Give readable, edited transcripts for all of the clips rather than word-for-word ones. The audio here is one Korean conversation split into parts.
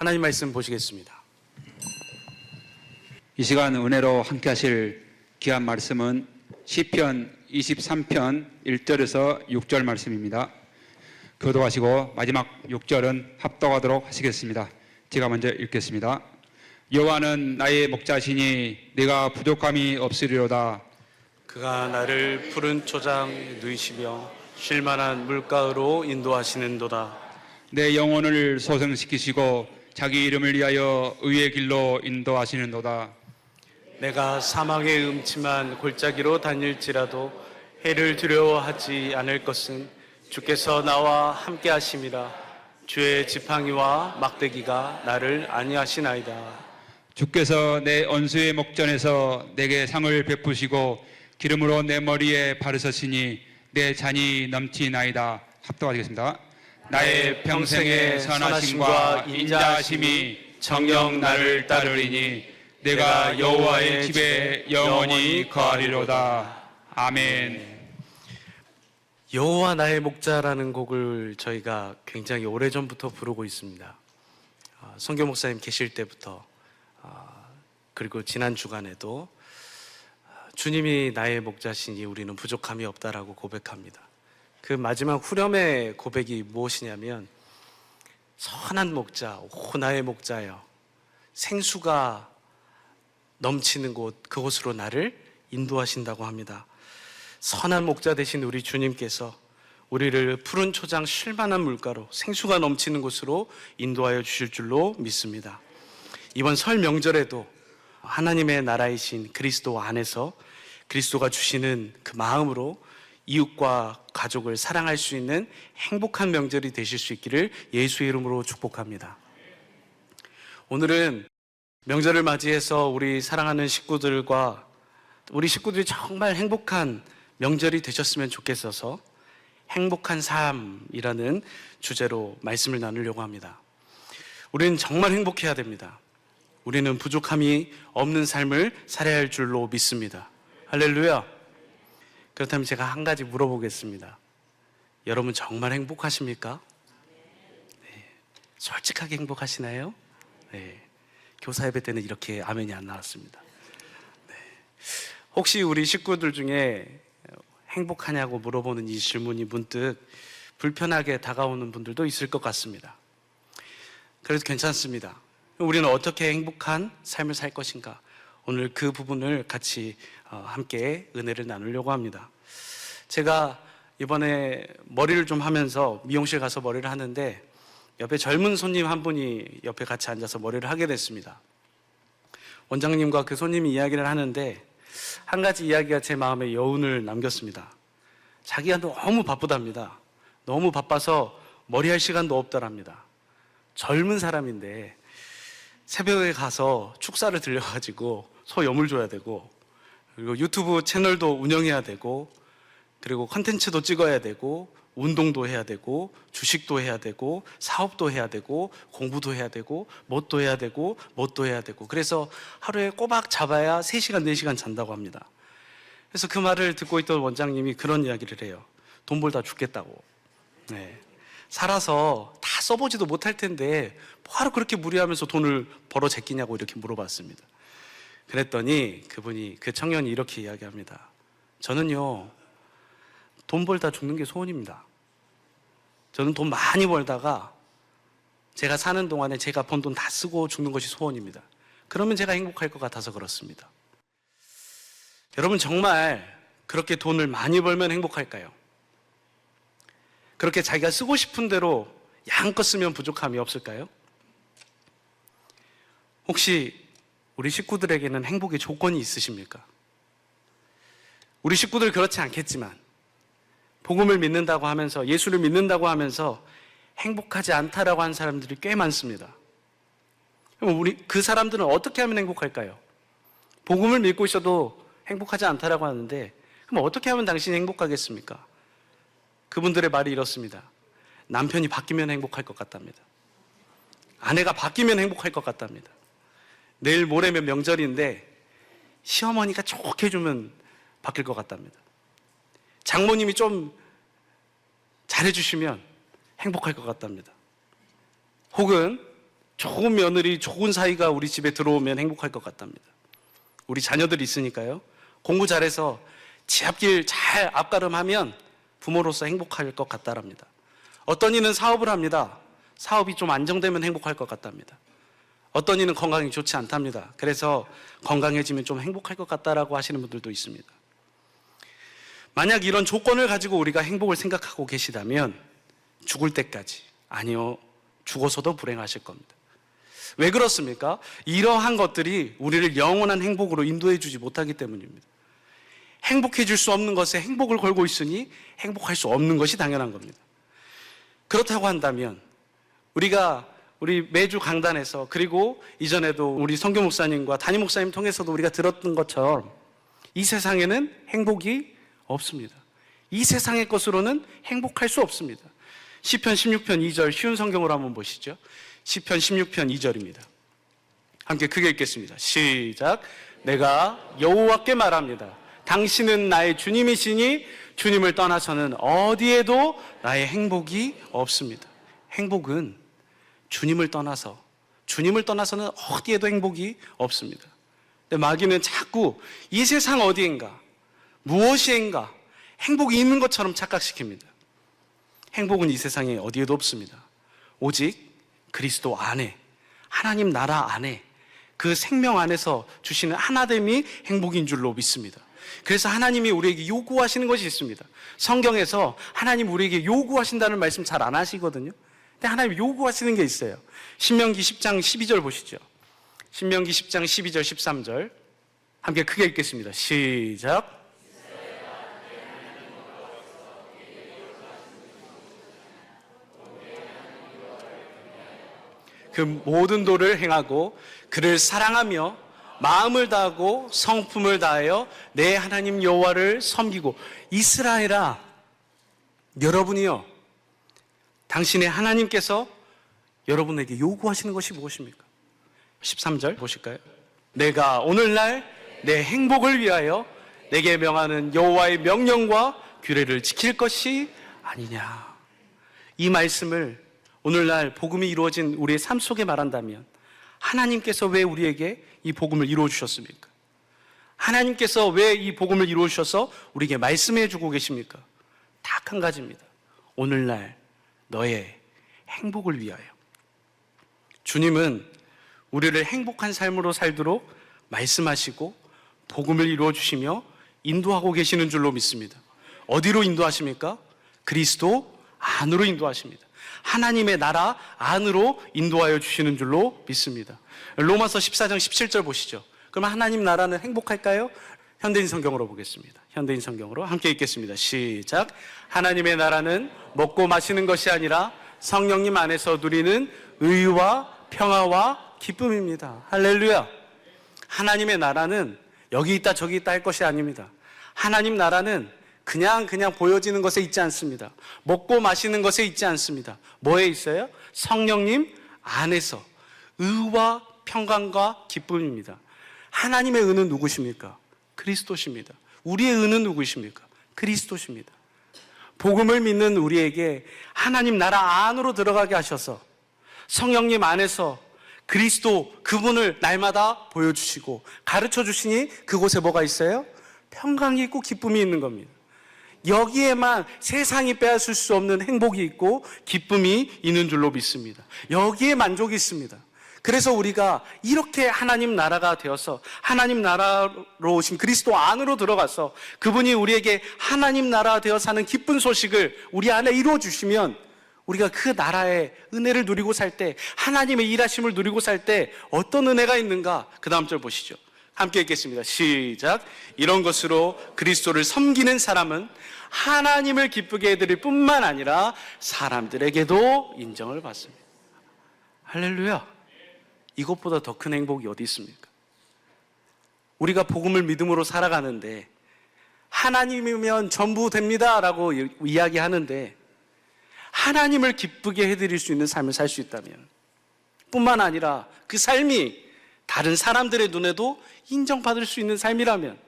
하나님 말씀 보시겠습니다. 이 시간 은혜로 함께 하실 귀한 말씀은 시편 23편 1절에서 6절 말씀입니다. 교도하시고 마지막 6절은 합독하도록 하시겠습니다. 제가 먼저 읽겠습니다. 여호와는 나의 목자시니 내가 부족함이 없으리로다. 그가 나를 푸른 초장 누이시며 쉴만한 물가로 인도하시는도다. 내 영혼을 소생시키시고 자기 이름을 위하여 의의 길로 인도하시는도다. 내가 사망의 음침한 골짜기로 다닐지라도 해를 두려워하지 않을 것은 주께서 나와 함께 하심이라. 주의 지팡이와 막대기가 나를 안위하시나이다. 주께서 내 원수의 목전에서 내게 상을 베푸시고 기름으로 내 머리에 바르셨으니 내 잔이 넘치나이다. 합독하겠습니다. 나의 평생의 선하심과 인자하심이 정녕 나를 따르리니 내가 여호와의 집에 영원히 거하리로다. 아멘. 여호와 나의 목자라는 곡을 저희가 굉장히 오래전부터 부르고 있습니다. 성교 목사님 계실 때부터 그리고 지난 주간에도 주님이 나의 목자시니 우리는 부족함이 없다라고 고백합니다. 그 마지막 후렴의 고백이 무엇이냐면 선한 목자, 오 나의 목자여, 생수가 넘치는 곳, 그곳으로 나를 인도하신다고 합니다. 선한 목자 되신 우리 주님께서 우리를 푸른 초장 쉴만한 물가로 생수가 넘치는 곳으로 인도하여 주실 줄로 믿습니다. 이번 설 명절에도 하나님의 나라이신 그리스도 안에서 그리스도가 주시는 그 마음으로 이웃과 가족을 사랑할 수 있는 행복한 명절이 되실 수 있기를 예수의 이름으로 축복합니다. 오늘은 명절을 맞이해서 우리 사랑하는 식구들과 우리 식구들이 정말 행복한 명절이 되셨으면 좋겠어서 행복한 삶이라는 주제로 말씀을 나누려고 합니다. 우리는 정말 행복해야 됩니다. 우리는 부족함이 없는 삶을 살아야 할 줄로 믿습니다. 할렐루야. 그렇다면 제가 한 가지 물어보겠습니다. 여러분 정말 행복하십니까? 네. 솔직하게 행복하시나요? 네. 교사 예배 때는 이렇게 아멘이 안 나왔습니다. 네. 혹시 우리 식구들 중에 행복하냐고 물어보는 이 질문이 문득 불편하게 다가오는 분들도 있을 것 같습니다. 그래도 괜찮습니다. 우리는 어떻게 행복한 삶을 살 것인가? 오늘 그 부분을 같이 함께 은혜를 나누려고 합니다. 제가 이번에 머리를 좀 하면서 미용실 가서 머리를 하는데 옆에 젊은 손님 한 분이 옆에 같이 앉아서 머리를 하게 됐습니다. 원장님과 그 손님이 이야기를 하는데 한 가지 이야기가 제 마음에 여운을 남겼습니다. 자기가 너무 바쁘답니다. 너무 바빠서 머리할 시간도 없다랍니다. 젊은 사람인데 새벽에 가서 축사를 들려가지고 소 염을 줘야 되고, 그리고 유튜브 채널도 운영해야 되고, 그리고 컨텐츠도 찍어야 되고, 운동도 해야 되고, 주식도 해야 되고, 사업도 해야 되고, 공부도 해야 되고, 뭣도 해야 되고, 뭣도 해야 되고. 그래서 하루에 꼬박 잡아야 3시간, 4시간 잔다고 합니다. 그래서 그 말을 듣고 있던 원장님이 그런 이야기를 해요. 돈 벌다 죽겠다고. 네. 살아서 다 써보지도 못할 텐데 뭐하러 그렇게 무리하면서 돈을 벌어 제끼냐고 이렇게 물어봤습니다. 그랬더니 그분이, 그 청년이 이렇게 이야기합니다. 저는요, 돈 벌다 죽는 게 소원입니다. 저는 돈 많이 벌다가 제가 사는 동안에 제가 번 돈 다 쓰고 죽는 것이 소원입니다. 그러면 제가 행복할 것 같아서 그렇습니다. 여러분 정말 그렇게 돈을 많이 벌면 행복할까요? 그렇게 자기가 쓰고 싶은 대로 양껏 쓰면 부족함이 없을까요? 혹시 우리 식구들에게는 행복의 조건이 있으십니까? 우리 식구들 그렇지 않겠지만 복음을 믿는다고 하면서, 예수를 믿는다고 하면서 행복하지 않다라고 하는 사람들이 꽤 많습니다. 그럼 그 사람들은 어떻게 하면 행복할까요? 복음을 믿고 있어도 행복하지 않다라고 하는데 그럼 어떻게 하면 당신이 행복하겠습니까? 그분들의 말이 이렇습니다. 남편이 바뀌면 행복할 것 같답니다. 아내가 바뀌면 행복할 것 같답니다. 내일 모레면 명절인데 시어머니가 좋게 해주면 바뀔 것 같답니다. 장모님이 좀 잘해주시면 행복할 것 같답니다. 혹은 좋은 며느리, 좋은 사위가 우리 집에 들어오면 행복할 것 같답니다. 우리 자녀들이 있으니까요. 공부 잘해서 지합길 잘 앞가름하면 부모로서 행복할 것 같다랍니다. 어떤 이는 사업을 합니다. 사업이 좀 안정되면 행복할 것 같답니다. 어떤 이는 건강이 좋지 않답니다. 그래서 건강해지면 좀 행복할 것 같다라고 하시는 분들도 있습니다. 만약 이런 조건을 가지고 우리가 행복을 생각하고 계시다면 죽을 때까지, 아니요, 죽어서도 불행하실 겁니다. 왜 그렇습니까? 이러한 것들이 우리를 영원한 행복으로 인도해 주지 못하기 때문입니다. 행복해질 수 없는 것에 행복을 걸고 있으니 행복할 수 없는 것이 당연한 겁니다. 그렇다고 한다면 우리 매주 강단에서, 그리고 이전에도 우리 선교 목사님과 담임 목사님 통해서도 우리가 들었던 것처럼 이 세상에는 행복이 없습니다. 이 세상의 것으로는 행복할 수 없습니다. 시편 16편 2절 쉬운 성경으로 한번 보시죠. 시편 16편 2절입니다. 함께 크게 읽겠습니다. 시작. 내가 여호와께 말합니다. 당신은 나의 주님이시니 주님을 떠나서는 어디에도 나의 행복이 없습니다. 행복은 주님을 떠나서는 어디에도 행복이 없습니다. 근데 마귀는 자꾸 이 세상 어디인가, 무엇인가 행복이 있는 것처럼 착각시킵니다. 행복은 이 세상에 어디에도 없습니다. 오직 그리스도 안에, 하나님 나라 안에, 그 생명 안에서 주시는 하나됨이 행복인 줄로 믿습니다. 그래서 하나님이 우리에게 요구하시는 것이 있습니다. 성경에서 하나님 우리에게 요구하신다는 말씀 잘 안 하시거든요. 근데 하나님 요구하시는 게 있어요. 신명기 10장 12절 보시죠. 신명기 10장 12절 13절 함께 크게 읽겠습니다. 시작. 그 모든 도를 행하고 그를 사랑하며 마음을 다하고 성품을 다하여 내 하나님 여호와를 섬기고. 이스라엘아, 여러분이요, 당신의 하나님께서 여러분에게 요구하시는 것이 무엇입니까? 13절 보실까요? 내가 오늘날 내 행복을 위하여 내게 명하는 여호와의 명령과 규례를 지킬 것이 아니냐. 이 말씀을 오늘날 복음이 이루어진 우리의 삶 속에 말한다면 하나님께서 왜 우리에게 이 복음을 이루어 주셨습니까? 하나님께서 왜 이 복음을 이루어 주셔서 우리에게 말씀해 주고 계십니까? 딱 한 가지입니다. 오늘날 너의 행복을 위하여. 주님은 우리를 행복한 삶으로 살도록 말씀하시고 복음을 이루어 주시며 인도하고 계시는 줄로 믿습니다. 어디로 인도하십니까? 그리스도 안으로 인도하십니다. 하나님의 나라 안으로 인도하여 주시는 줄로 믿습니다. 로마서 14장 17절 보시죠. 그러면 하나님 나라는 행복할까요? 현대인 성경으로 보겠습니다. 현대인 성경으로 함께 읽겠습니다. 시작. 하나님의 나라는 먹고 마시는 것이 아니라 성령님 안에서 누리는 의와 평화와 기쁨입니다. 할렐루야. 하나님의 나라는 여기 있다 저기 있다 할 것이 아닙니다. 하나님 나라는 그냥 보여지는 것에 있지 않습니다. 먹고 마시는 것에 있지 않습니다. 뭐에 있어요? 성령님 안에서 의와 평강과 기쁨입니다. 하나님의 의는 누구십니까? 그리스도십니다. 우리의 의는 누구십니까? 그리스도십니다. 복음을 믿는 우리에게 하나님 나라 안으로 들어가게 하셔서 성령님 안에서 그리스도 그분을 날마다 보여주시고 가르쳐 주시니 그곳에 뭐가 있어요? 평강이 있고 기쁨이 있는 겁니다. 여기에만 세상이 빼앗을 수 없는 행복이 있고 기쁨이 있는 줄로 믿습니다. 여기에 만족이 있습니다. 그래서 우리가 이렇게 하나님 나라가 되어서 하나님 나라로 오신 그리스도 안으로 들어가서 그분이 우리에게 하나님 나라 되어 사는 기쁜 소식을 우리 안에 이루어 주시면 우리가 그 나라의 은혜를 누리고 살 때, 하나님의 일하심을 누리고 살 때 어떤 은혜가 있는가? 그 다음 절 보시죠. 함께 읽겠습니다. 시작. 이런 것으로 그리스도를 섬기는 사람은 하나님을 기쁘게 해드릴 뿐만 아니라 사람들에게도 인정을 받습니다. 할렐루야. 이것보다 더 큰 행복이 어디 있습니까? 우리가 복음을 믿음으로 살아가는데 하나님이면 전부 됩니다 라고 이야기하는데 하나님을 기쁘게 해드릴 수 있는 삶을 살 수 있다면, 뿐만 아니라 그 삶이 다른 사람들의 눈에도 인정받을 수 있는 삶이라면,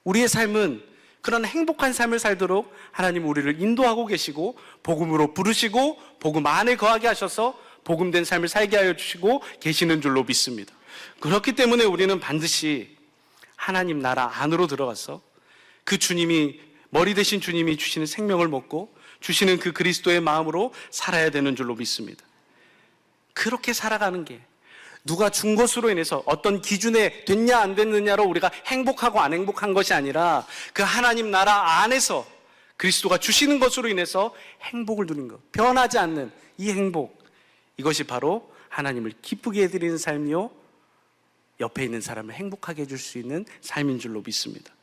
우리의 삶은 그런 행복한 삶을 살도록 하나님 우리를 인도하고 계시고 복음으로 부르시고 복음 안에 거하게 하셔서 복음된 삶을 살게 하여 주시고 계시는 줄로 믿습니다. 그렇기 때문에 우리는 반드시 하나님 나라 안으로 들어가서 그 주님이, 머리 되신 주님이 주시는 생명을 먹고 주시는 그 그리스도의 마음으로 살아야 되는 줄로 믿습니다. 그렇게 살아가는 게 누가 준 것으로 인해서 어떤 기준에 됐냐 안 됐느냐로 우리가 행복하고 안 행복한 것이 아니라 그 하나님 나라 안에서 그리스도가 주시는 것으로 인해서 행복을 누리는 것, 변하지 않는 이 행복, 이것이 바로 하나님을 기쁘게 해드리는 삶이요, 옆에 있는 사람을 행복하게 해줄 수 있는 삶인 줄로 믿습니다.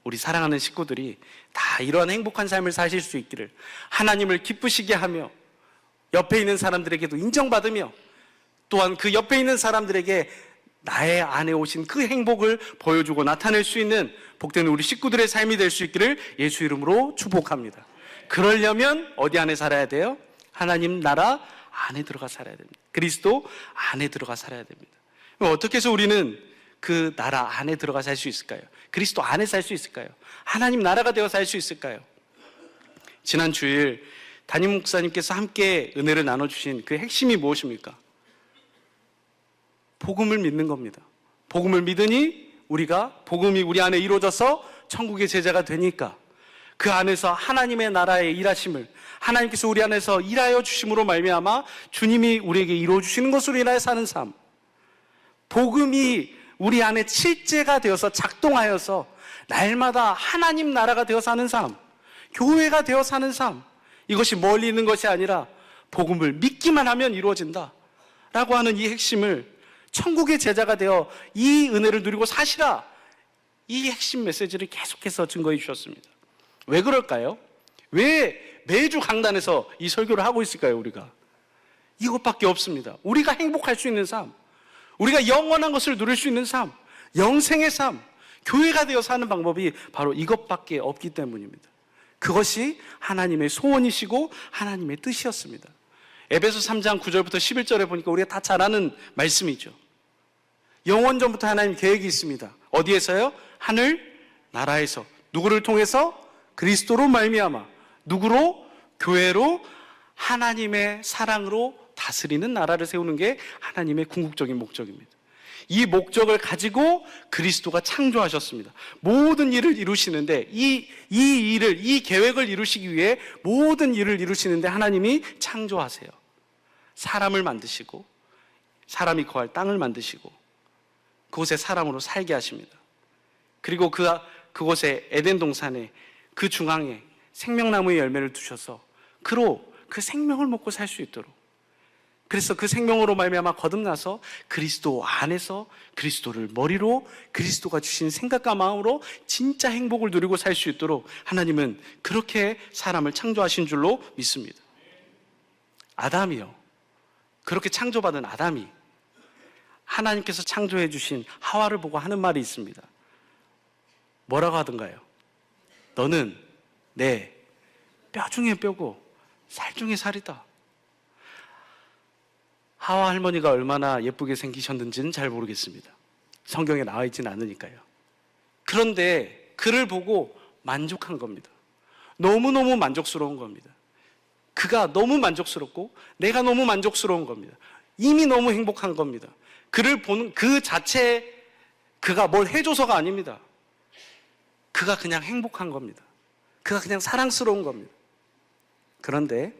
우리 사랑하는 식구들이 다 이러한 행복한 삶을 사실 수 있기를, 하나님을 기쁘시게 하며 옆에 있는 사람들에게도 인정받으며 또한 그 옆에 있는 사람들에게 나의 안에 오신 그 행복을 보여주고 나타낼 수 있는 복된 우리 식구들의 삶이 될 수 있기를 예수 이름으로 축복합니다. 그러려면 어디 안에 살아야 돼요? 하나님 나라 안에 들어가 살아야 됩니다. 그리스도 안에 들어가 살아야 됩니다. 그럼 어떻게 해서 우리는 그 나라 안에 들어가 살 수 있을까요? 그리스도 안에 살 수 있을까요? 하나님 나라가 되어 살 수 있을까요? 지난 주일 담임 목사님께서 함께 은혜를 나눠주신 그 핵심이 무엇입니까? 복음을 믿는 겁니다. 복음을 믿으니 복음이 우리 안에 이루어져서 천국의 제자가 되니까 그 안에서 하나님의 나라의 일하심을, 하나님께서 우리 안에서 일하여 주심으로 말미암아 주님이 우리에게 이루어 주시는 것으로 인하여 사는 삶, 복음이 우리 안에 실제가 되어서 작동하여서 날마다 하나님 나라가 되어 사는 삶, 교회가 되어 사는 삶, 이것이 멀리 있는 것이 아니라 복음을 믿기만 하면 이루어진다 라고 하는 이 핵심을, 천국의 제자가 되어 이 은혜를 누리고 사시라, 이 핵심 메시지를 계속해서 증거해 주셨습니다. 왜 그럴까요? 왜 매주 강단에서 이 설교를 하고 있을까요? 우리가 이것밖에 없습니다. 우리가 행복할 수 있는 삶, 우리가 영원한 것을 누릴 수 있는 삶, 영생의 삶, 교회가 되어 사는 방법이 바로 이것밖에 없기 때문입니다. 그것이 하나님의 소원이시고 하나님의 뜻이었습니다. 에베소 3장 9절부터 11절에 보니까 우리가 다 잘 아는 말씀이죠. 영원전부터 하나님 계획이 있습니다. 어디에서요? 하늘 나라에서. 누구를 통해서? 그리스도로 말미암아. 누구로? 교회로, 하나님의 사랑으로 다스리는 나라를 세우는 게 하나님의 궁극적인 목적입니다. 이 목적을 가지고 그리스도가 창조하셨습니다. 모든 일을 이루시는데 이 계획을 이루시기 위해 모든 일을 이루시는데 하나님이 창조하세요. 사람을 만드시고 사람이 거할 땅을 만드시고 그곳에 사람으로 살게 하십니다. 그리고 그곳에 에덴 동산에 그 중앙에 생명나무의 열매를 두셔서 그로 그 생명을 먹고 살 수 있도록, 그래서 그 생명으로 말미암아 거듭나서 그리스도 안에서 그리스도를 머리로 그리스도가 주신 생각과 마음으로 진짜 행복을 누리고 살 수 있도록 하나님은 그렇게 사람을 창조하신 줄로 믿습니다. 아담이요, 그렇게 창조받은 아담이 하나님께서 창조해 주신 하와를 보고 하는 말이 있습니다. 뭐라고 하던가요? 너는 내 뼈 중에 뼈고 살 중에 살이다. 하와 할머니가 얼마나 예쁘게 생기셨는지는 잘 모르겠습니다. 성경에 나와 있지는 않으니까요. 그런데 그를 보고 만족한 겁니다. 너무너무 만족스러운 겁니다. 그가 너무 만족스럽고 내가 너무 만족스러운 겁니다. 이미 너무 행복한 겁니다. 그를 보는 그 자체, 그가 뭘 해줘서가 아닙니다. 그가 그냥 행복한 겁니다. 그가 그냥 사랑스러운 겁니다. 그런데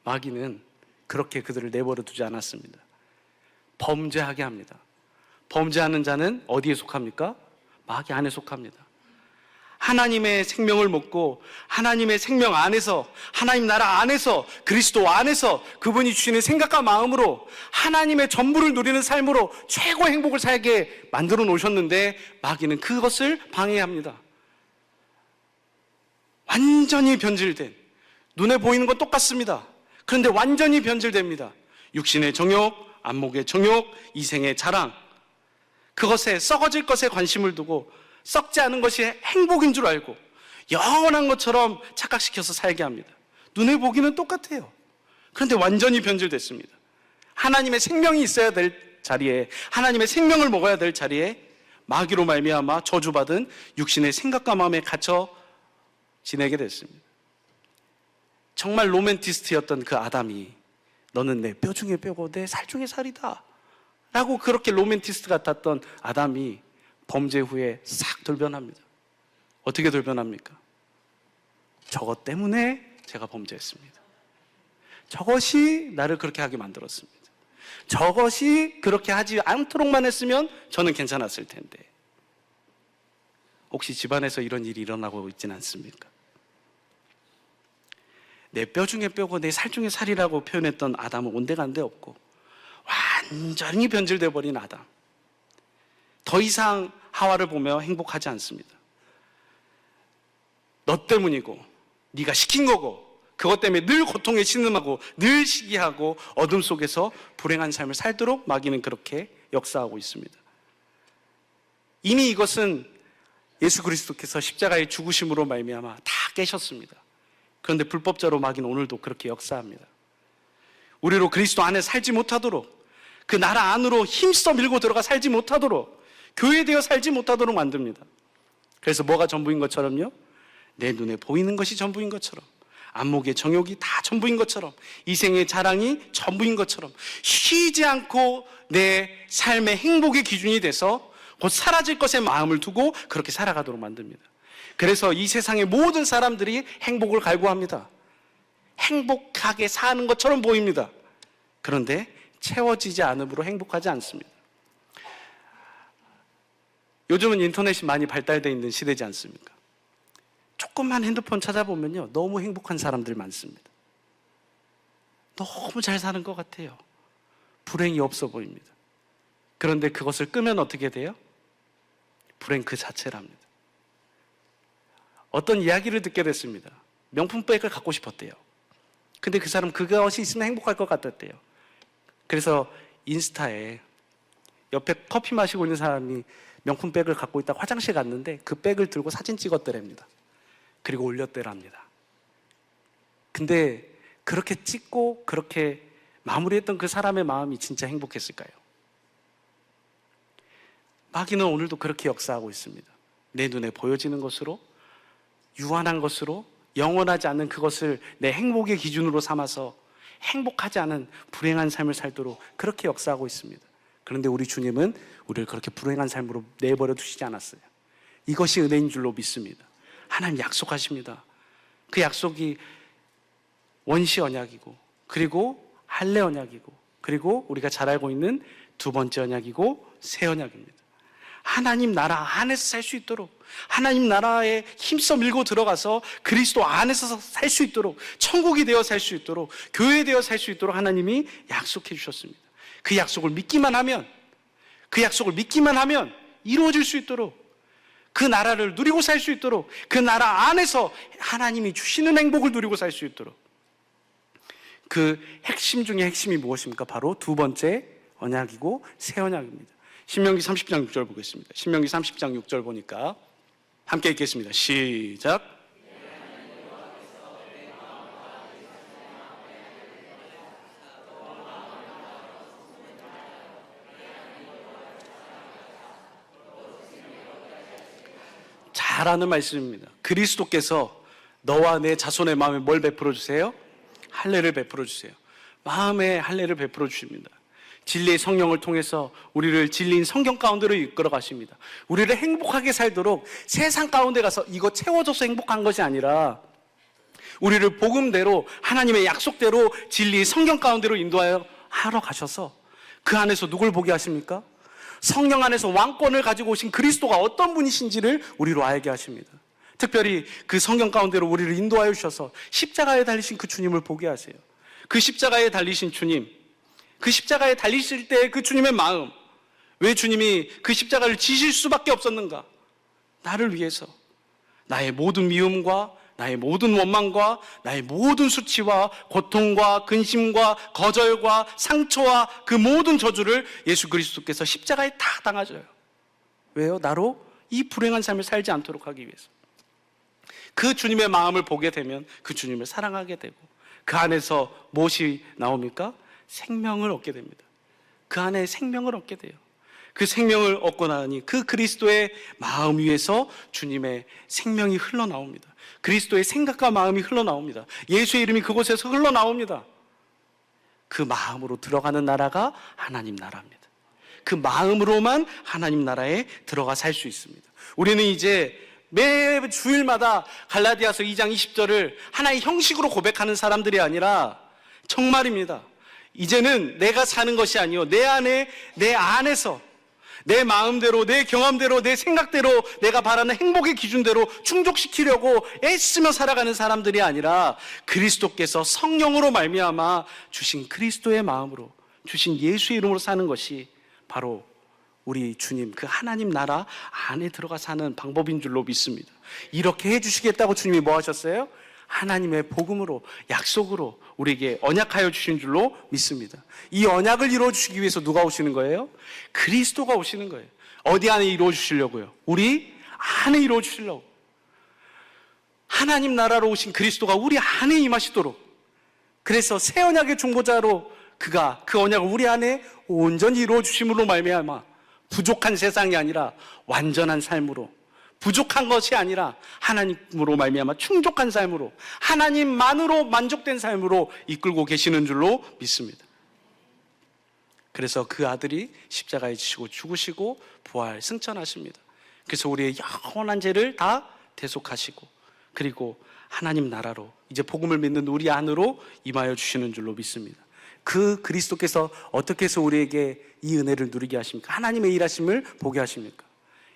마귀는 그렇게 그들을 내버려 두지 않았습니다. 범죄하게 합니다. 범죄하는 자는 어디에 속합니까? 마귀 안에 속합니다. 하나님의 생명을 먹고 하나님의 생명 안에서, 하나님 나라 안에서, 그리스도 안에서 그분이 주시는 생각과 마음으로 하나님의 전부를 누리는 삶으로 최고의 행복을 살게 만들어 놓으셨는데 마귀는 그것을 방해합니다. 완전히 변질된, 눈에 보이는 건 똑같습니다. 그런데 완전히 변질됩니다. 육신의 정욕, 안목의 정욕, 이생의 자랑, 그것에 썩어질 것에 관심을 두고 썩지 않은 것이 행복인 줄 알고 영원한 것처럼 착각시켜서 살게 합니다. 눈에 보기는 똑같아요. 그런데 완전히 변질됐습니다. 하나님의 생명이 있어야 될 자리에, 하나님의 생명을 먹어야 될 자리에 마귀로 말미암아 저주받은 육신의 생각과 마음에 갇혀 지내게 됐습니다. 정말 로맨티스트였던 그 아담이 너는 내 뼈 중에 뼈고 내 살 중에 살이다 라고 그렇게 로맨티스트 같았던 아담이 범죄 후에 싹 돌변합니다. 어떻게 돌변합니까? 저것 때문에 제가 범죄했습니다. 저것이 나를 그렇게 하게 만들었습니다. 저것이 그렇게 하지 않도록만 했으면 저는 괜찮았을 텐데. 혹시 집안에서 이런 일이 일어나고 있지는 않습니까? 내 뼈 중에 뼈고 내 살 중에 살이라고 표현했던 아담은 온데간데 없고 완전히 변질되어 버린 아담. 더 이상 하와를 보며 행복하지 않습니다. 너 때문이고 네가 시킨 거고 그것 때문에 늘 고통에 신음하고 늘 시기하고 어둠 속에서 불행한 삶을 살도록 마귀는 그렇게 역사하고 있습니다. 이미 이것은 예수 그리스도께서 십자가의 죽으심으로 말미암아 다 깨셨습니다. 그런데 불법자로 마귀는 오늘도 그렇게 역사합니다. 우리로 그리스도 안에 살지 못하도록, 그 나라 안으로 힘써 밀고 들어가 살지 못하도록, 교회되어 살지 못하도록 만듭니다. 그래서 뭐가 전부인 것처럼요? 내 눈에 보이는 것이 전부인 것처럼, 안목의 정욕이 다 전부인 것처럼, 이생의 자랑이 전부인 것처럼 쉬지 않고 내 삶의 행복의 기준이 돼서 곧 사라질 것에 마음을 두고 그렇게 살아가도록 만듭니다. 그래서 이 세상의 모든 사람들이 행복을 갈구합니다. 행복하게 사는 것처럼 보입니다. 그런데 채워지지 않음으로 행복하지 않습니다. 요즘은 인터넷이 많이 발달되어 있는 시대지 않습니까? 조금만 핸드폰 찾아보면요, 너무 행복한 사람들 많습니다. 너무 잘 사는 것 같아요. 불행이 없어 보입니다. 그런데 그것을 끄면 어떻게 돼요? 불행 그 자체랍니다. 어떤 이야기를 듣게 됐습니다. 명품백을 갖고 싶었대요. 근데 그 사람 그것이 있으면 행복할 것 같았대요. 그래서 인스타에 옆에 커피 마시고 있는 사람이 명품백을 갖고 있다가 화장실 갔는데 그 백을 들고 사진 찍었더랍니다. 그리고 올렸더랍니다. 근데 그렇게 찍고 그렇게 마무리했던 그 사람의 마음이 진짜 행복했을까요? 마귀는 오늘도 그렇게 역사하고 있습니다. 내 눈에 보여지는 것으로, 유한한 것으로, 영원하지 않는 그것을 내 행복의 기준으로 삼아서 행복하지 않은 불행한 삶을 살도록 그렇게 역사하고 있습니다. 그런데 우리 주님은 우리를 그렇게 불행한 삶으로 내버려 두시지 않았어요. 이것이 은혜인 줄로 믿습니다. 하나님 약속하십니다. 그 약속이 원시 언약이고, 그리고 할례 언약이고, 그리고 우리가 잘 알고 있는 두 번째 언약이고 새 언약입니다. 하나님 나라 안에서 살 수 있도록, 하나님 나라에 힘써 밀고 들어가서 그리스도 안에서 살 수 있도록, 천국이 되어 살 수 있도록, 교회 되어 살 수 있도록 하나님이 약속해 주셨습니다. 그 약속을 믿기만 하면, 그 약속을 믿기만 하면 이루어질 수 있도록, 그 나라를 누리고 살 수 있도록, 그 나라 안에서 하나님이 주시는 행복을 누리고 살 수 있도록, 그 핵심 중에 핵심이 무엇입니까? 바로 두 번째 언약이고 새 언약입니다. 신명기 30장 6절 보겠습니다. 신명기 30장 6절 보니까 함께 읽겠습니다. 시작. 잘 아는 말씀입니다. 그리스도께서 너와 내 자손의 마음에 뭘 베풀어 주세요? 할례를 베풀어 주세요. 마음에 할례를 베풀어 주십니다. 진리의 성령을 통해서 우리를 진리인 성경 가운데로 이끌어 가십니다. 우리를 행복하게 살도록 세상 가운데 가서 이거 채워줘서 행복한 것이 아니라 우리를 복음대로, 하나님의 약속대로 진리의 성경 가운데로 인도하여 하러 가셔서 그 안에서 누굴 보게 하십니까? 성령 안에서 왕권을 가지고 오신 그리스도가 어떤 분이신지를 우리로 알게 하십니다. 특별히 그 성경 가운데로 우리를 인도하여 주셔서 십자가에 달리신 그 주님을 보게 하세요. 그 십자가에 달리신 주님, 그 십자가에 달리실 때 그 주님의 마음, 왜 주님이 그 십자가를 지실 수밖에 없었는가? 나를 위해서 나의 모든 미움과 나의 모든 원망과 나의 모든 수치와 고통과 근심과 거절과 상처와 그 모든 저주를 예수 그리스도께서 십자가에 다 당하셔요. 왜요? 나로 이 불행한 삶을 살지 않도록 하기 위해서. 그 주님의 마음을 보게 되면 그 주님을 사랑하게 되고 그 안에서 무엇이 나옵니까? 생명을 얻게 됩니다. 그 안에 생명을 얻게 돼요. 그 생명을 얻고 나니 그 그리스도의 마음 위에서 주님의 생명이 흘러나옵니다. 그리스도의 생각과 마음이 흘러나옵니다. 예수의 이름이 그곳에서 흘러나옵니다. 그 마음으로 들어가는 나라가 하나님 나라입니다. 그 마음으로만 하나님 나라에 들어가 살 수 있습니다. 우리는 이제 매 주일마다 갈라디아서 2장 20절을 하나의 형식으로 고백하는 사람들이 아니라 정말입니다. 이제는 내가 사는 것이 아니요 내 안에서 내 마음대로, 내 경험대로, 내 생각대로, 내가 바라는 행복의 기준대로 충족시키려고 애쓰며 살아가는 사람들이 아니라 그리스도께서 성령으로 말미암아 주신 그리스도의 마음으로, 주신 예수의 이름으로 사는 것이 바로 우리 주님, 그 하나님 나라 안에 들어가 사는 방법인 줄로 믿습니다. 이렇게 해주시겠다고 주님이 뭐 하셨어요? 하나님의 복음으로, 약속으로 우리에게 언약하여 주신 줄로 믿습니다. 이 언약을 이루어주시기 위해서 누가 오시는 거예요? 그리스도가 오시는 거예요. 어디 안에 이루어주시려고요? 우리 안에 이루어주시려고. 하나님 나라로 오신 그리스도가 우리 안에 임하시도록, 그래서 새 언약의 중보자로 그가 그 언약을 우리 안에 온전히 이루어주심으로 말미암아 부족한 세상이 아니라 완전한 삶으로, 부족한 것이 아니라 하나님으로 말미암아 충족한 삶으로, 하나님만으로 만족된 삶으로 이끌고 계시는 줄로 믿습니다. 그래서 그 아들이 십자가에 지시고 죽으시고 부활 승천하십니다. 그래서 우리의 영원한 죄를 다 대속하시고, 그리고 하나님 나라로 이제 복음을 믿는 우리 안으로 임하여 주시는 줄로 믿습니다. 그 그리스도께서 어떻게 해서 우리에게 이 은혜를 누리게 하십니까? 하나님의 일하심을 보게 하십니까?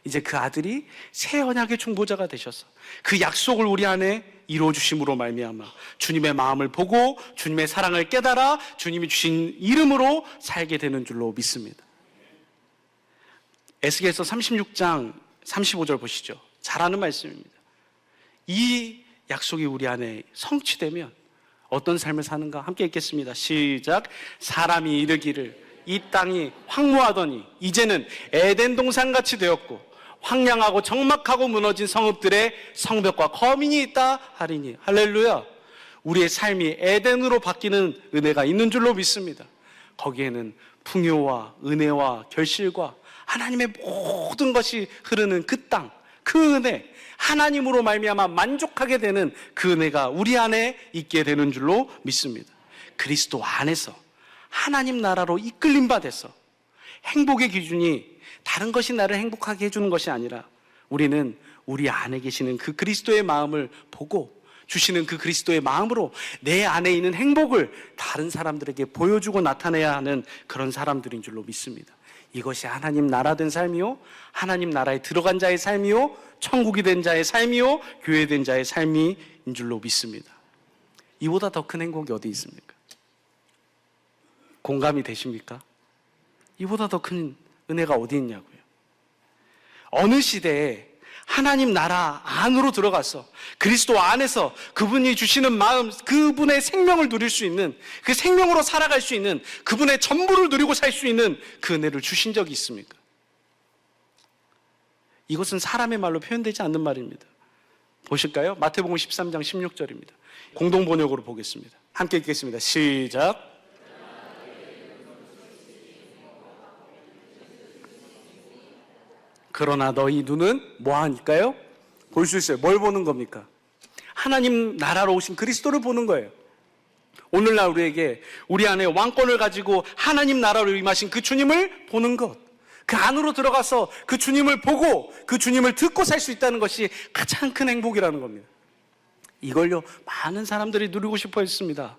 이제 그 아들이 새 언약의 중보자가 되셔서 그 약속을 우리 안에 이루어주심으로 말미암아 주님의 마음을 보고 주님의 사랑을 깨달아 주님이 주신 이름으로 살게 되는 줄로 믿습니다. 에스겔서 36장 35절 보시죠. 잘 아는 말씀입니다. 이 약속이 우리 안에 성취되면 어떤 삶을 사는가? 함께 읽겠습니다. 시작. 사람이 이르기를 이 땅이 황무하더니 이제는 에덴 동산같이 되었고 황량하고 적막하고 무너진 성읍들의 성벽과 거민이 있다 하리니. 할렐루야. 우리의 삶이 에덴으로 바뀌는 은혜가 있는 줄로 믿습니다. 거기에는 풍요와 은혜와 결실과 하나님의 모든 것이 흐르는 그 땅, 그 은혜, 하나님으로 말미암아 만족하게 되는 그 은혜가 우리 안에 있게 되는 줄로 믿습니다. 그리스도 안에서 하나님 나라로 이끌림 받아서 행복의 기준이 다른 것이 나를 행복하게 해주는 것이 아니라 우리는 우리 안에 계시는 그 그리스도의 마음을 보고 주시는 그 그리스도의 마음으로 내 안에 있는 행복을 다른 사람들에게 보여주고 나타내야 하는 그런 사람들인 줄로 믿습니다. 이것이 하나님 나라 된 삶이요, 하나님 나라에 들어간 자의 삶이요, 천국이 된 자의 삶이요, 교회된 자의 삶인 줄로 믿습니다. 이보다 더 큰 행복이 어디 있습니까? 공감이 되십니까? 이보다 더 큰 은혜가 어디 있냐고요. 어느 시대에 하나님 나라 안으로 들어가서 그리스도 안에서 그분이 주시는 마음, 그분의 생명을 누릴 수 있는, 그 생명으로 살아갈 수 있는, 그분의 전부를 누리고 살 수 있는 그 은혜를 주신 적이 있습니까? 이것은 사람의 말로 표현되지 않는 말입니다. 보실까요? 마태복음 13장 16절입니다. 공동 번역으로 보겠습니다. 함께 읽겠습니다. 시작. 그러나 너희 눈은 뭐 하니까요? 볼 수 있어요. 뭘 보는 겁니까? 하나님 나라로 오신 그리스도를 보는 거예요. 오늘날 우리에게 우리 안에 왕권을 가지고 하나님 나라로 임하신 그 주님을 보는 것, 그 안으로 들어가서 그 주님을 보고 그 주님을 듣고 살 수 있다는 것이 가장 큰 행복이라는 겁니다. 이걸요 많은 사람들이 누리고 싶어 했습니다.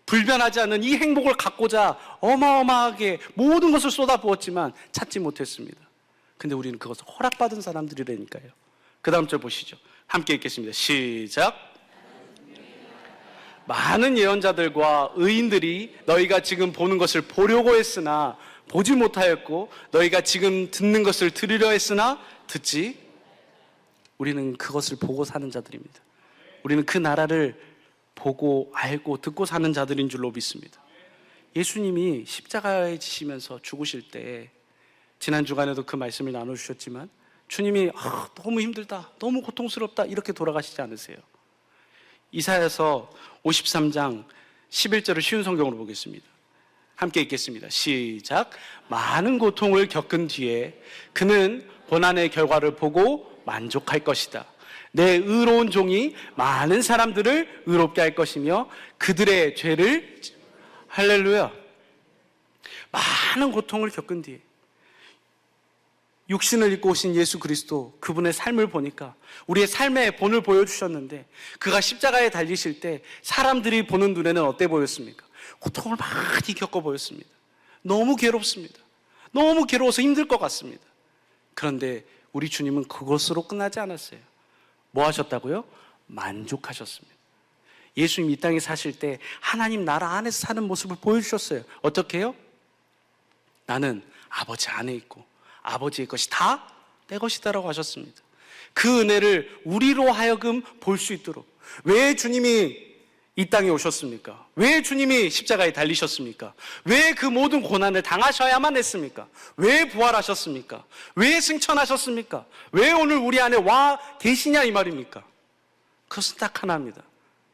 불변하지 않는 이 행복을 갖고자 어마어마하게 모든 것을 쏟아부었지만 찾지 못했습니다. 근데 우리는 그것을 허락받은 사람들이라니까요. 그 다음 절 보시죠. 함께 읽겠습니다. 시작. 많은 예언자들과 의인들이 너희가 지금 보는 것을 보려고 했으나 보지 못하였고 너희가 지금 듣는 것을 들으려 했으나 듣지. 우리는 그것을 보고 사는 자들입니다. 우리는 그 나라를 보고 알고 듣고 사는 자들인 줄로 믿습니다. 예수님이 십자가에 지시면서 죽으실 때 지난 주간에도 그 말씀을 나눠주셨지만 주님이 너무 힘들다, 너무 고통스럽다 이렇게 돌아가시지 않으세요. 이사야서 53장 11절을 쉬운 성경으로 보겠습니다. 함께 읽겠습니다. 시작. 많은 고통을 겪은 뒤에 그는 고난의 결과를 보고 만족할 것이다. 내 의로운 종이 많은 사람들을 의롭게 할 것이며 그들의 죄를 할렐루야. 많은 고통을 겪은 뒤에 육신을 입고 오신 예수 그리스도, 그분의 삶을 보니까 우리의 삶의 본을 보여주셨는데, 그가 십자가에 달리실 때 사람들이 보는 눈에는 어때 보였습니까? 고통을 많이 겪어 보였습니다. 너무 괴롭습니다. 너무 괴로워서 힘들 것 같습니다. 그런데 우리 주님은 그것으로 끝나지 않았어요. 뭐 하셨다고요? 만족하셨습니다. 예수님 이 땅에 사실 때 하나님 나라 안에서 사는 모습을 보여주셨어요. 어떻게 해요? 나는 아버지 안에 있고 아버지의 것이 다 내 것이다라고 하셨습니다. 그 은혜를 우리로 하여금 볼 수 있도록. 왜 주님이 이 땅에 오셨습니까? 왜 주님이 십자가에 달리셨습니까? 왜 그 모든 고난을 당하셔야만 했습니까? 왜 부활하셨습니까? 왜 승천하셨습니까? 왜 오늘 우리 안에 와 계시냐 이 말입니까? 그것은 딱 하나입니다.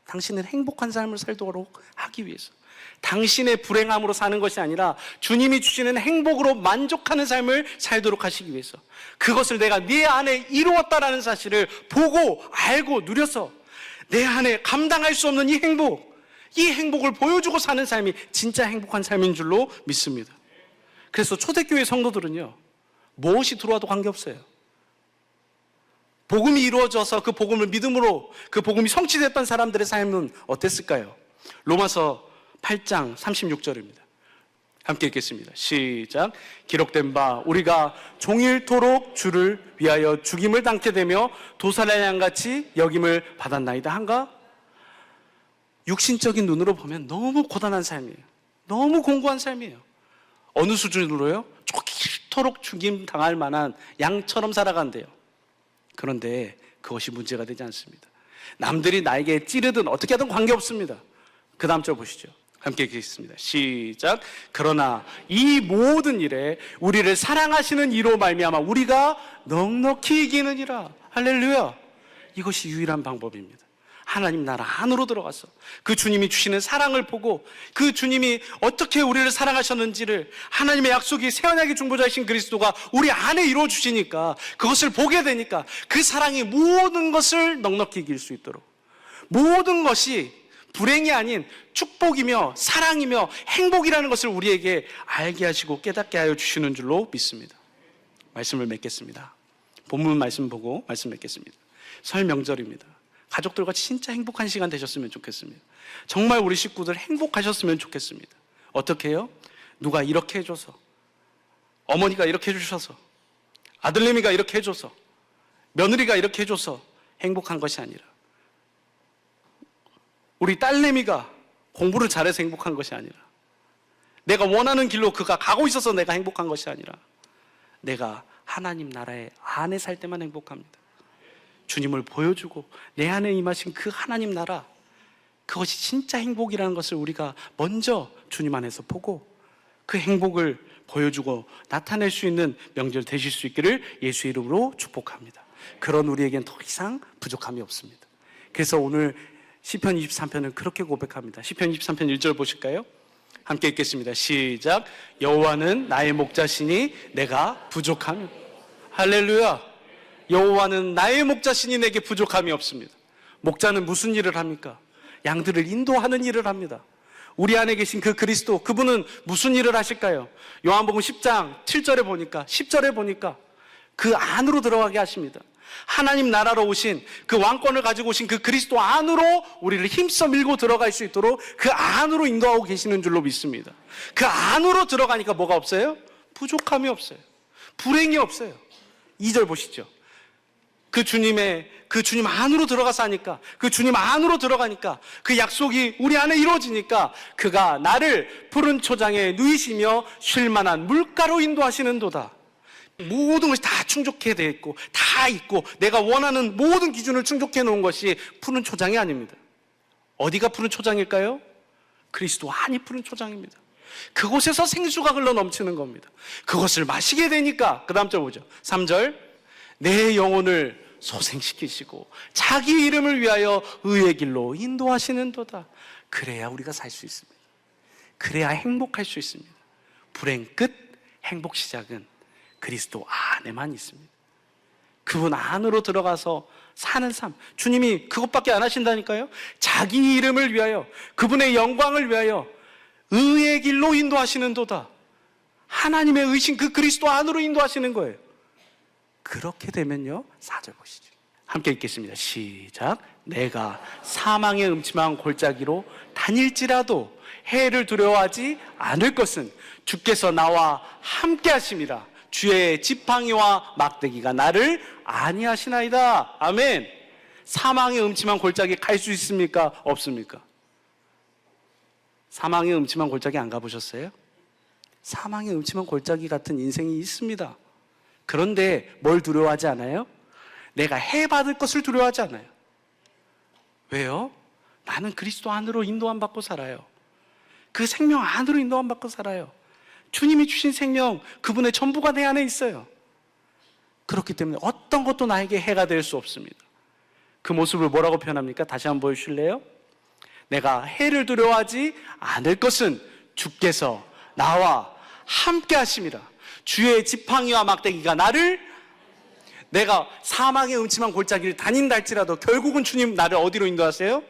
당신은 행복한 삶을 살도록 하기 위해서. 당신의 불행함으로 사는 것이 아니라 주님이 주시는 행복으로 만족하는 삶을 살도록 하시기 위해서. 그것을 내가 네 안에 이루었다라는 사실을 보고 알고 누려서 내 안에 감당할 수 없는 이 행복을 보여주고 사는 삶이 진짜 행복한 삶인 줄로 믿습니다. 그래서 초대교회 성도들은요, 무엇이 들어와도 관계없어요. 복음이 이루어져서 그 복음을 믿음으로 그 복음이 성취됐던 사람들의 삶은 어땠을까요? 로마서 8장 36절입니다. 함께 읽겠습니다. 시작. 기록된 바 우리가 종일토록 주를 위하여 죽임을 당케 되며 도살의 양같이 여김을 받았나이다 한가? 육신적인 눈으로 보면 너무 고단한 삶이에요. 너무 공고한 삶이에요. 어느 수준으로요? 종일토록 죽임 당할 만한 양처럼 살아간대요. 그런데 그것이 문제가 되지 않습니다. 남들이 나에게 찌르든 어떻게 하든 관계없습니다. 그 다음 절 보시죠. 함께 읽겠습니다. 시작. 그러나 이 모든 일에 우리를 사랑하시는 이로 말미암아 우리가 넉넉히 이기느니라. 할렐루야. 이것이 유일한 방법입니다. 하나님 나라 안으로 들어가서 그 주님이 주시는 사랑을 보고 그 주님이 어떻게 우리를 사랑하셨는지를 하나님의 약속이 새언약의 중보자이신 그리스도가 우리 안에 이루어 주시니까 그것을 보게 되니까 그 사랑이 모든 것을 넉넉히 이길 수 있도록, 모든 것이 불행이 아닌 축복이며 사랑이며 행복이라는 것을 우리에게 알게 하시고 깨닫게 하여 주시는 줄로 믿습니다. 말씀을 맺겠습니다. 본문 말씀 보고 말씀 맺겠습니다. 설 명절입니다. 가족들과 진짜 행복한 시간 되셨으면 좋겠습니다. 정말 우리 식구들 행복하셨으면 좋겠습니다. 어떻게 해요? 누가 이렇게 해줘서, 어머니가 이렇게 해주셔서, 아들내미가 이렇게 해줘서, 며느리가 이렇게 해줘서 행복한 것이 아니라 우리 딸내미가 공부를 잘해서 행복한 것이 아니라 내가 원하는 길로 그가 가고 있어서 내가 행복한 것이 아니라 내가 하나님 나라의 안에 살 때만 행복합니다. 주님을 보여주고 내 안에 임하신 그 하나님 나라, 그것이 진짜 행복이라는 것을 우리가 먼저 주님 안에서 보고 그 행복을 보여주고 나타낼 수 있는 명절 되실 수 있기를 예수의 이름으로 축복합니다. 그런 우리에겐 더 이상 부족함이 없습니다. 그래서 오늘 시편 23편은 그렇게 고백합니다. 시편 23편 1절 보실까요? 함께 읽겠습니다. 시작. 여호와는 나의 목자시니 내가 부족함이. 할렐루야. 여호와는 나의 목자시니 내게 부족함이 없습니다. 목자는 무슨 일을 합니까? 양들을 인도하는 일을 합니다. 우리 안에 계신 그 그리스도, 그분은 무슨 일을 하실까요? 요한복음 10장 7절에 보니까, 10절에 보니까 그 안으로 들어가게 하십니다. 하나님 나라로 오신 그 왕권을 가지고 오신 그 그리스도 안으로 우리를 힘써 밀고 들어갈 수 있도록 그 안으로 인도하고 계시는 줄로 믿습니다. 그 안으로 들어가니까 뭐가 없어요? 부족함이 없어요. 불행이 없어요. 2절 보시죠. 그 주님 안으로 들어가서 하니까, 그 주님 안으로 들어가니까, 그 약속이 우리 안에 이루어지니까 그가 나를 푸른 초장에 누이시며 쉴만한 물가로 인도하시는도다. 모든 것이 다 충족해 되어 있고 다 있고 내가 원하는 모든 기준을 충족해 놓은 것이 푸른 초장이 아닙니다. 어디가 푸른 초장일까요? 그리스도 안이 푸른 초장입니다. 그곳에서 생수가 흘러 넘치는 겁니다. 그것을 마시게 되니까, 그 다음 절 보죠. 3절. 내 영혼을 소생시키시고 자기 이름을 위하여 의의 길로 인도하시는도다. 그래야 우리가 살 수 있습니다. 그래야 행복할 수 있습니다. 불행 끝, 행복 시작은 그리스도 안에만 있습니다. 그분 안으로 들어가서 사는 삶, 주님이 그것밖에 안 하신다니까요. 자기 이름을 위하여, 그분의 영광을 위하여 의의 길로 인도하시는도다. 하나님의 의신 그 그리스도 안으로 인도하시는 거예요. 그렇게 되면요, 4절 보시죠. 함께 읽겠습니다. 시작. 내가 사망의 음침한 골짜기로 다닐지라도 해를 두려워하지 않을 것은 주께서 나와 함께 하심이라. 주의 지팡이와 막대기가 나를 안위하시나이다. 아멘. 사망의 음침한 골짜기 갈 수 있습니까? 없습니까? 사망의 음침한 골짜기 안 가보셨어요? 사망의 음침한 골짜기 같은 인생이 있습니다. 그런데 뭘 두려워하지 않아요? 내가 해받을 것을 두려워하지 않아요. 왜요? 나는 그리스도 안으로 인도함 받고 살아요. 그 생명 안으로 인도함 받고 살아요. 주님이 주신 생명, 그분의 전부가 내 안에 있어요. 그렇기 때문에 어떤 것도 나에게 해가 될 수 없습니다. 그 모습을 뭐라고 표현합니까? 다시 한번 보여주실래요? 내가 해를 두려워하지 않을 것은 주께서 나와 함께 하심이라. 주의 지팡이와 막대기가 나를, 내가 사망의 음침한 골짜기를 다닌다 할지라도 결국은 주님 나를 어디로 인도하세요?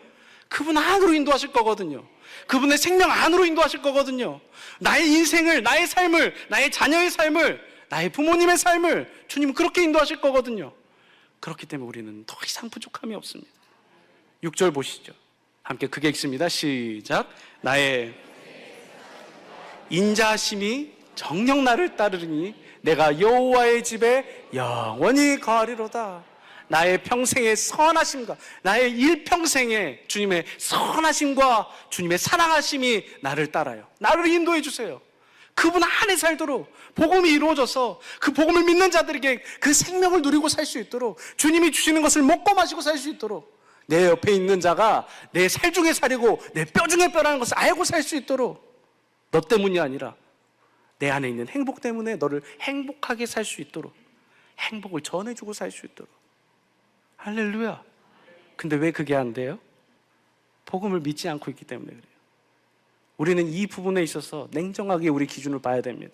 그분 안으로 인도하실 거거든요. 그분의 생명 안으로 인도하실 거거든요. 나의 인생을, 나의 삶을, 나의 자녀의 삶을, 나의 부모님의 삶을 주님은 그렇게 인도하실 거거든요. 그렇기 때문에 우리는 더 이상 부족함이 없습니다. 6절 보시죠. 함께 크게 읽습니다. 시작. 나의 인자하심이 정녕 나를 따르니 내가 여호와의 집에 영원히 거하리로다. 나의 평생의 선하심과 나의 일평생의 주님의 선하심과 주님의 사랑하심이 나를 따라요. 나를 인도해 주세요. 그분 안에 살도록 복음이 이루어져서 그 복음을 믿는 자들에게 그 생명을 누리고 살 수 있도록, 주님이 주시는 것을 먹고 마시고 살 수 있도록, 내 옆에 있는 자가 내 살 중에 살이고 내 뼈 중에 뼈라는 것을 알고 살 수 있도록, 너 때문이 아니라 내 안에 있는 행복 때문에 너를 행복하게 살 수 있도록, 행복을 전해주고 살 수 있도록. 할렐루야. 근데 왜 그게 안 돼요? 복음을 믿지 않고 있기 때문에 그래요. 우리는 이 부분에 있어서 냉정하게 우리 기준을 봐야 됩니다.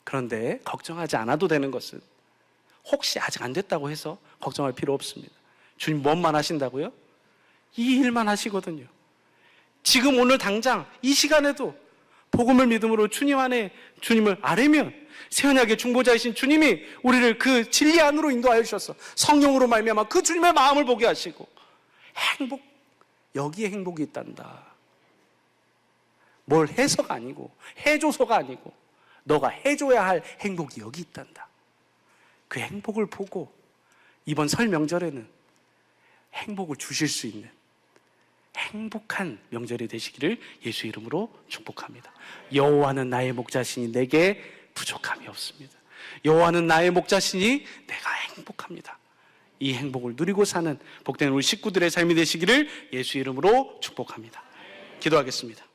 그런데 걱정하지 않아도 되는 것은, 혹시 아직 안 됐다고 해서 걱정할 필요 없습니다. 주님 뭔만 하신다고요? 이 일만 하시거든요. 지금 오늘 당장 이 시간에도 복음을 믿음으로 주님 안에 주님을 아뢰면 새 언약의 중보자이신 주님이 우리를 그 진리 안으로 인도하여 주셔서 성령으로 말미암아 그 주님의 마음을 보게 하시고, 행복, 여기에 행복이 있단다. 뭘 해서가 아니고 해줘서가 아니고 너가 해줘야 할 행복이 여기 있단다. 그 행복을 보고 이번 설 명절에는 행복을 주실 수 있는 행복한 명절이 되시기를 예수 이름으로 축복합니다. 여호와는 나의 목자시니 내게 부족함이 없습니다. 여호와는 나의 목자시니 내가 행복합니다. 이 행복을 누리고 사는 복된 우리 식구들의 삶이 되시기를 예수 이름으로 축복합니다. 기도하겠습니다.